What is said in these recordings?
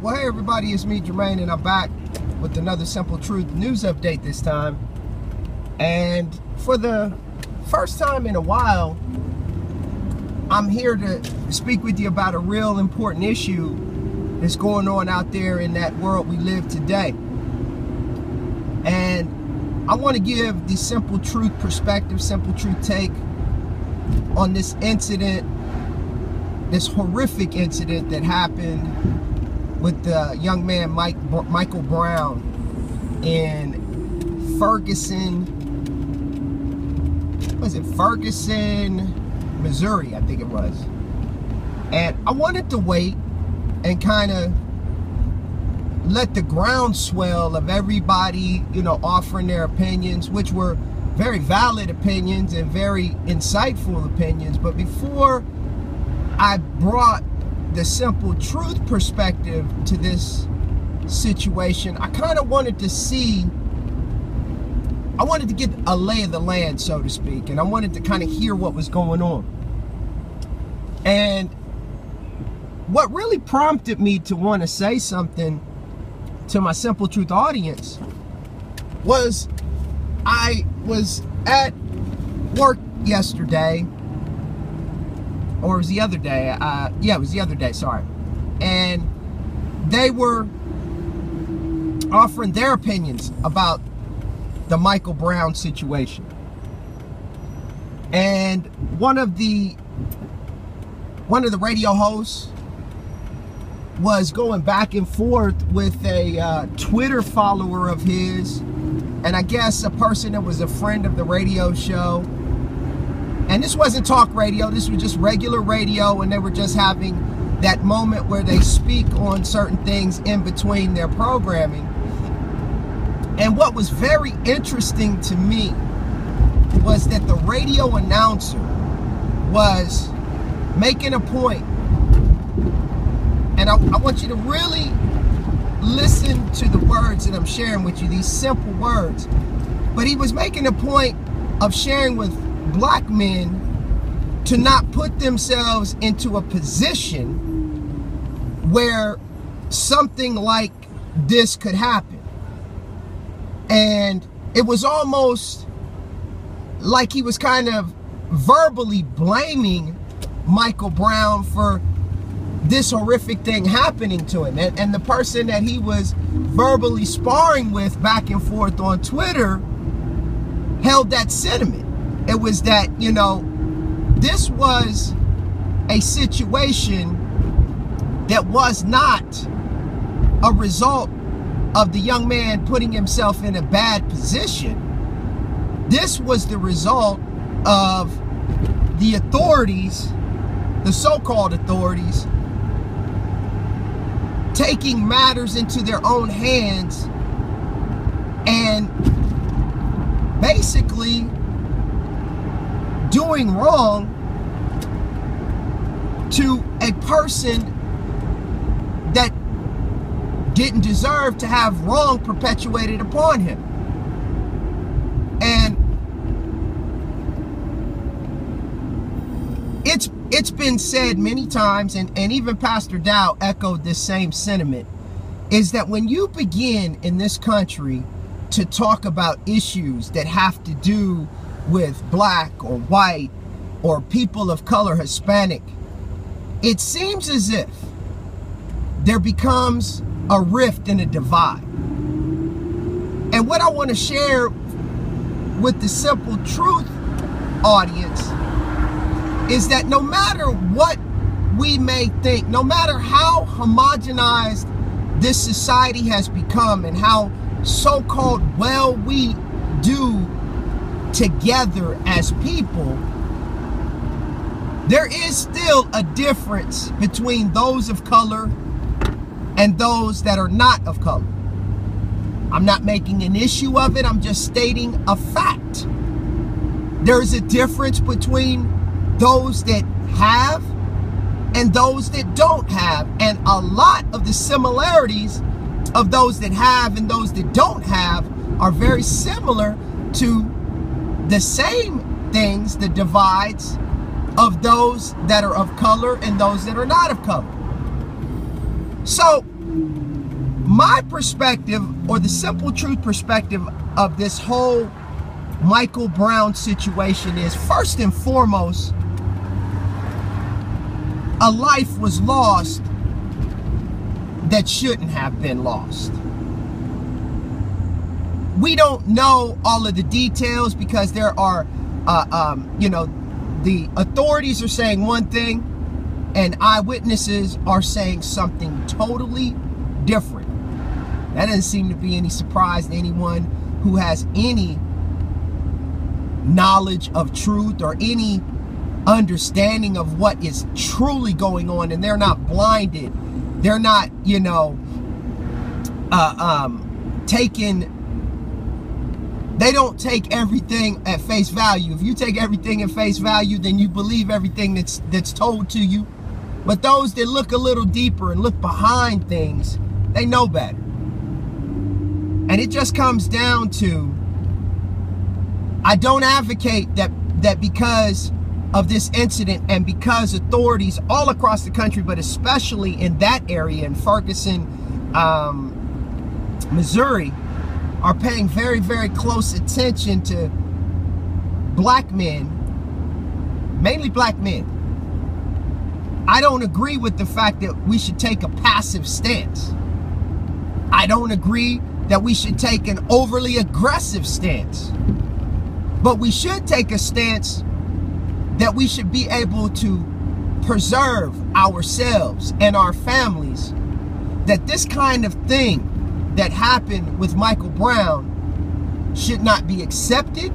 Well, hey everybody, it's me, Jermaine, and I'm back with another Simple Truth news update this time. And for the first time in a while, I'm here to speak with you about a real important issue that's going on out there in that world we live today. And I want to give the Simple Truth perspective, Simple Truth take on this incident, this horrific incident that happened with the young man Michael Brown in Ferguson, Missouri, I think it was. And I wanted to wait and kind of let the groundswell of everybody, offering their opinions, which were very valid opinions and very insightful opinions. But before I brought the Simple Truth perspective to this situation, I kind of wanted to get a lay of the land, so to speak, and I wanted to kind of hear what was going on. And what really prompted me to want to say something to my Simple Truth audience was I was at work yesterday, or it was the other day. Yeah, it was the other day, sorry. And they were offering their opinions about the Michael Brown situation. And one of the radio hosts was going back and forth with a Twitter follower of his, and I guess a person that was a friend of the radio show. And this wasn't talk radio, this was just regular radio, and they were just having that moment where they speak on certain things in between their programming. And what was very interesting to me was that the radio announcer was making a point, and I want you to really listen to the words that I'm sharing with you, these simple words. But he was making a point of sharing with black men to not put themselves into a position where something like this could happen. And it was almost like he was kind of verbally blaming Michael Brown for this horrific thing happening to him. And the person that he was verbally sparring with back and forth on Twitter held that sentiment. It was that, this was a situation that was not a result of the young man putting himself in a bad position. This was the result of the authorities, the so-called authorities, taking matters into their own hands and basically doing wrong to a person that didn't deserve to have wrong perpetuated upon him. And it's been said many times, and even Pastor Dow echoed this same sentiment, is that when you begin in this country to talk about issues that have to do with black or white or people of color, Hispanic, it seems as if there becomes a rift and a divide. And what I want to share with the Simple Truth audience is that no matter what we may think, no matter how homogenized this society has become and how so-called well we do together as people, there is still a difference between those of color and those that are not of color. I'm not making an issue of it, I'm just stating a fact. There is a difference between those that have and those that don't have, and a lot of the similarities of those that have and those that don't have are very similar to the same things, the divides of those that are of color and those that are not of color. So My perspective, or the simple truth perspective of this whole Michael Brown situation is, first and foremost, a life was lost that shouldn't have been lost. We don't know all of the details because there are, the authorities are saying one thing and eyewitnesses are saying something totally different. That doesn't seem to be any surprise to anyone who has any knowledge of truth or any understanding of what is truly going on, and they're not blinded. They're not, they don't take everything at face value. If you take everything at face value, then you believe everything that's told to you. But those that look a little deeper and look behind things, they know better. And it just comes down to, I don't advocate that because of this incident and because authorities all across the country, but especially in that area in Ferguson, Missouri, are paying very, very close attention to black men, mainly black men. I don't agree with the fact that we should take a passive stance. I don't agree that we should take an overly aggressive stance. But we should take a stance that we should be able to preserve ourselves and our families, that this kind of thing that happened with Michael Brown should not be accepted.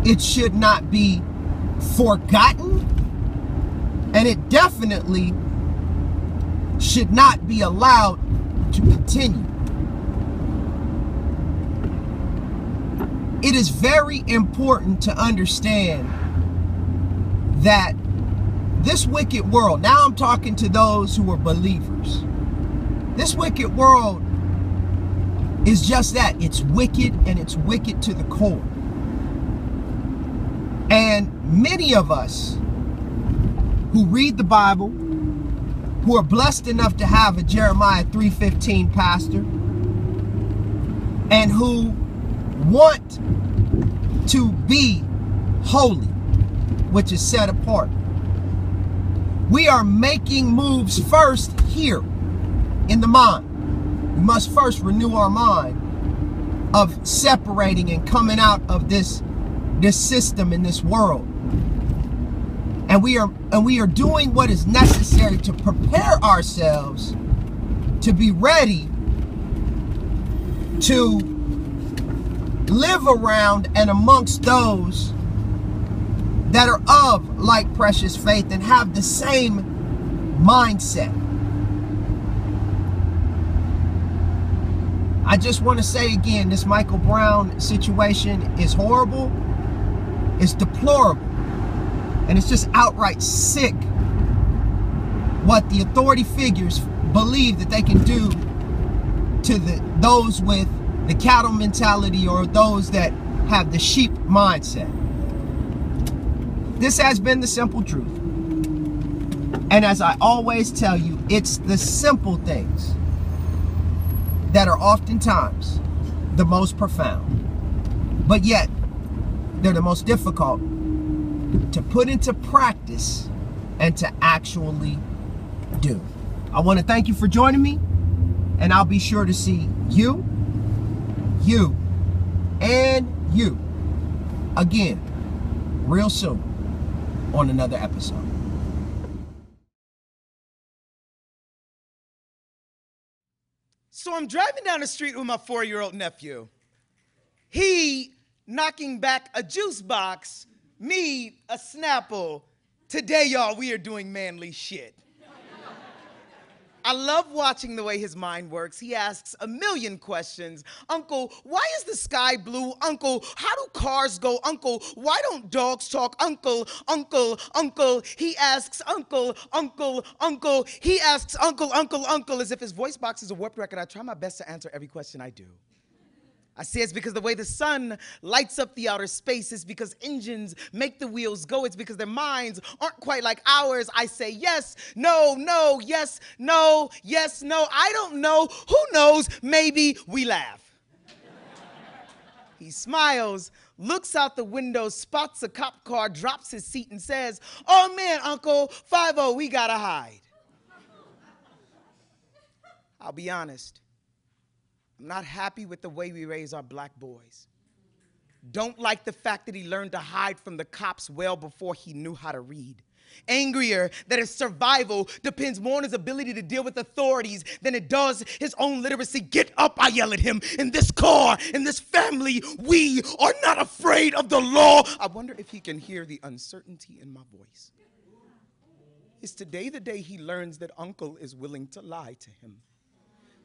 It should not be forgotten. And it definitely should not be allowed to continue. It is very important to understand that this wicked world, now I'm talking to those who are believers, this wicked world is just that. It's wicked, and it's wicked to the core. And many of us who read the Bible, who are blessed enough to have a Jeremiah 3:15 pastor, and who want to be holy, which is set apart, we are making moves first here in the mind. We must first renew our mind of separating and coming out of this system in this world. And we are doing what is necessary to prepare ourselves to be ready to live around and amongst those that are of like precious faith and have the same mindset. I just want to say again, this Michael Brown situation is horrible, it's deplorable, and it's just outright sick what the authority figures believe that they can do to those with the cattle mentality or those that have the sheep mindset. This has been the simple truth. And as I always tell you, it's the simple things that are oftentimes the most profound, but yet they're the most difficult to put into practice and to actually do. I want to thank you for joining me, and I'll be sure to see you, and you again real soon on another episode. So I'm driving down the street with my 4-year-old nephew. He knocking back a juice box, me a Snapple. Today, y'all, we are doing manly shit. I love watching the way his mind works. He asks a million questions. Uncle, why is the sky blue? Uncle, how do cars go? Uncle, why don't dogs talk? Uncle, uncle, uncle. He asks uncle, uncle, uncle. He asks uncle, uncle, uncle, as if his voice box is a warped record. I try my best to answer every question I do. I say it's because the way the sun lights up the outer space is because engines make the wheels go. It's because their minds aren't quite like ours. I say yes, no, no, yes, no, yes, no. I don't know. Who knows? Maybe we laugh. He smiles, looks out the window, spots a cop car, drops his seat and says, "Oh man, Uncle, 5-0, we gotta hide." I'll be honest. I'm not happy with the way we raise our black boys. Don't like the fact that he learned to hide from the cops well before he knew how to read. Angrier that his survival depends more on his ability to deal with authorities than it does his own literacy. Get up, I yell at him. In this car, in this family, we are not afraid of the law. I wonder if he can hear the uncertainty in my voice. Is today the day he learns that Uncle is willing to lie to him?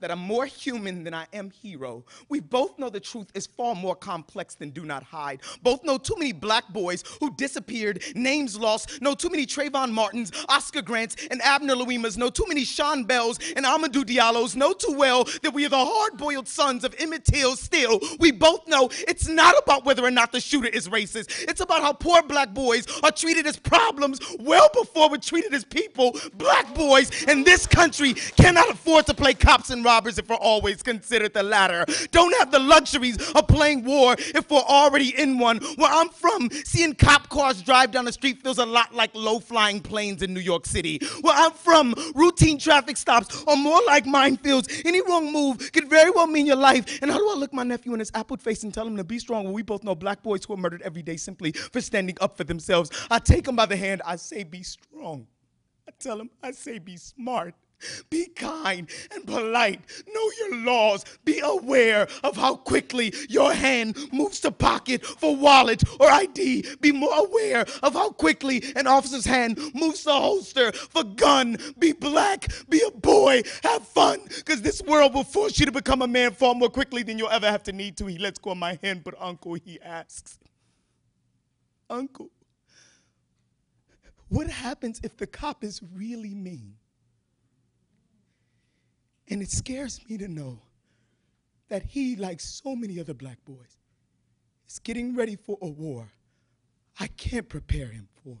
That I'm more human than I am hero. We both know the truth is far more complex than do not hide. Both know too many black boys who disappeared, names lost, know too many Trayvon Martins, Oscar Grants, and Abner Louimas, know too many Sean Bells and Amadou Diallos, know too well that we are the hard-boiled sons of Emmett Till. Still, we both know it's not about whether or not the shooter is racist. It's about how poor black boys are treated as problems well before we're treated as people. Black boys in this country cannot afford to play cops and robbers if we're always considered the latter. Don't have the luxuries of playing war if we're already in one. Where I'm from, seeing cop cars drive down the street feels a lot like low-flying planes in New York City. Where I'm from, routine traffic stops are more like minefields. Any wrong move could very well mean your life. And how do I look my nephew in his apple face and tell him to be strong when we both know black boys who are murdered every day simply for standing up for themselves? I take him by the hand, I say be strong. I tell him, I say be smart. Be kind and polite. Know your laws. Be aware of how quickly your hand moves to pocket for wallet or ID. Be more aware of how quickly an officer's hand moves to holster for gun. Be black. Be a boy. Have fun. Because this world will force you to become a man far more quickly than you'll ever have to need to. He lets go of my hand, but Uncle, he asks, Uncle, what happens if the cop is really mean? And it scares me to know that he, like so many other black boys, is getting ready for a war I can't prepare him for.